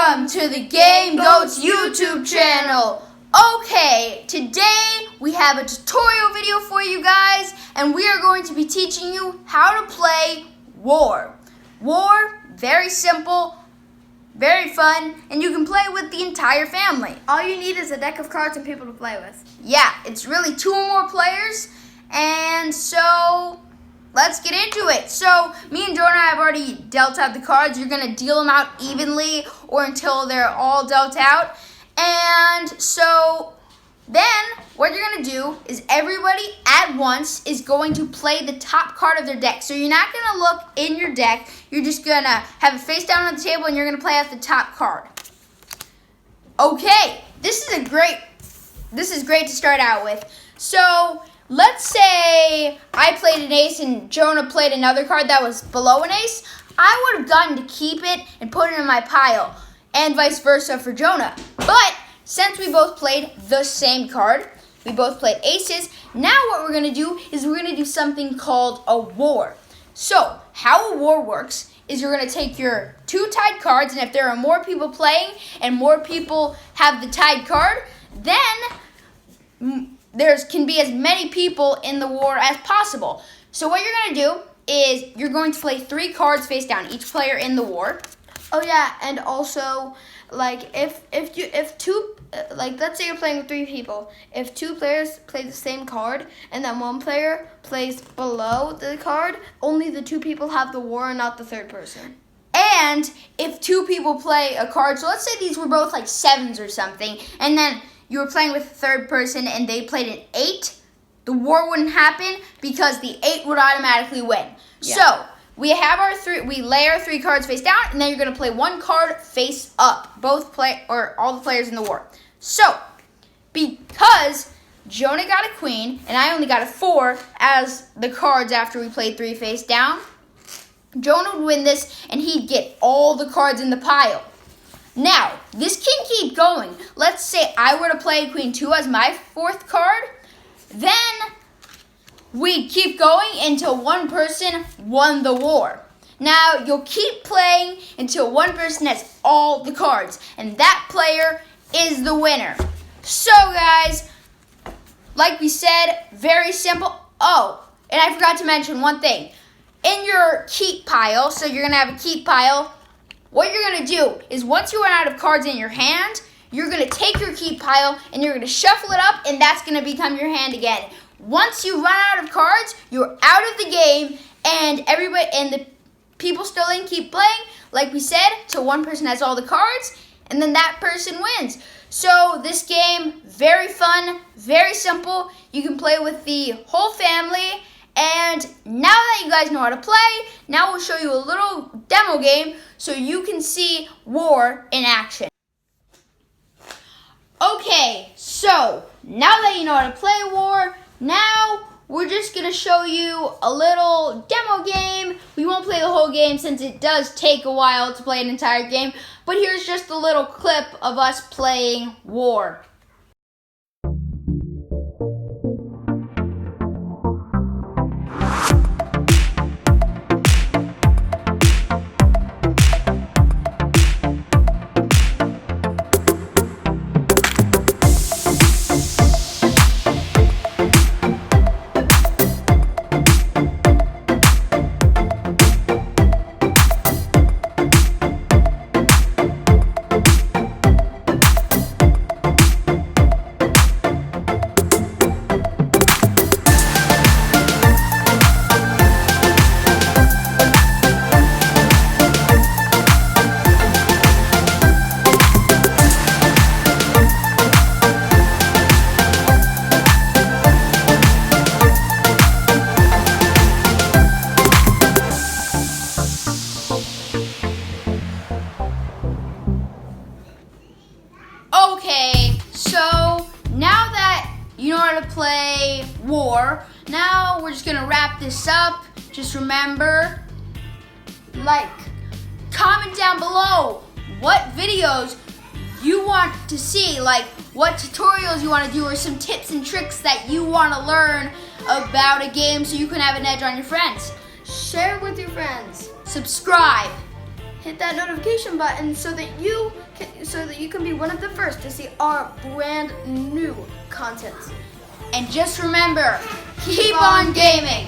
Welcome to the Game Goats YouTube channel. Okay, today we have a tutorial video for you guys, and we are going to be teaching you how to play War. War, very simple, very fun, and you can play with the entire family. All you need is a deck of cards and people to play with. Yeah, it's really 2 or more players, and so let's get into it. So, me and Jonah have already dealt out the cards. You're going to deal them out evenly or until they're all dealt out. And so, then what you're going to do is everybody at once is going to play the top card of their deck. So, you're not going to look in your deck. You're just going to have it face down on the table and you're going to play out the top card. Okay, this is great to start out with. So, let's say I played an ace and Jonah played another card that was below an ace. I would have gotten to keep it and put it in my pile, and vice versa for Jonah. But since we both played the same card, we both played aces, now what we're going to do is we're going to do something called a war. So how a war works is you're going to take your 2 tied cards, and if there are more people playing and more people have the tied card, then there can be as many people in the war as possible. So what you're going to do is you're going to play 3 cards face down, each player in the war. Oh yeah, and also like if two let's say you're playing with 3 people. If 2 players play the same card and then 1 player plays below the card, only the 2 people have the war and not the 3rd person. And if 2 people play a card, so let's say these were both like 7s or something, and then you were playing with the 3rd person and they played an 8, the war wouldn't happen because the 8 would automatically win. Yeah. So we have we lay our 3 cards face down, and then you're going to play 1 card face up, all the players in the war. So because Jonah got a queen and I only got a 4 as the cards after we played 3 face down, Jonah would win this and he'd get all the cards in the pile. Now, this can keep going. Let's say I were to play Queen 2 as my 4th card. Then we'd keep going until 1 person won the war. Now, you'll keep playing until 1 person has all the cards. And that player is the winner. So, guys, like we said, very simple. Oh, and I forgot to mention one thing. In your keep pile, so you're going to have a keep pile, what you're going to do is once you run out of cards in your hand, you're going to take your keep pile and you're going to shuffle it up, and that's going to become your hand again. Once you run out of cards, you're out of the game, and the people still in keep playing, like we said, till 1 person has all the cards, and then that person wins. So this game, very fun, very simple. You can play with the whole family. And now that you guys know how to play, now we'll show you a little demo game so you can see war in action. Okay, so now that you know how to play war, now we're just going to show you a little demo game. We won't play the whole game since it does take a while to play an entire game, but here's just a little clip of us playing war. Okay, so now that you know how to play war, now we're just going to wrap this up. Just remember, comment down below what videos you want to see, like what tutorials you want to do, or some tips and tricks that you want to learn about a game so you can have an edge on your friends. Share it with your friends. Subscribe. hit that notification button so that you can be one of the first to see our brand new content. And just remember, keep on gaming.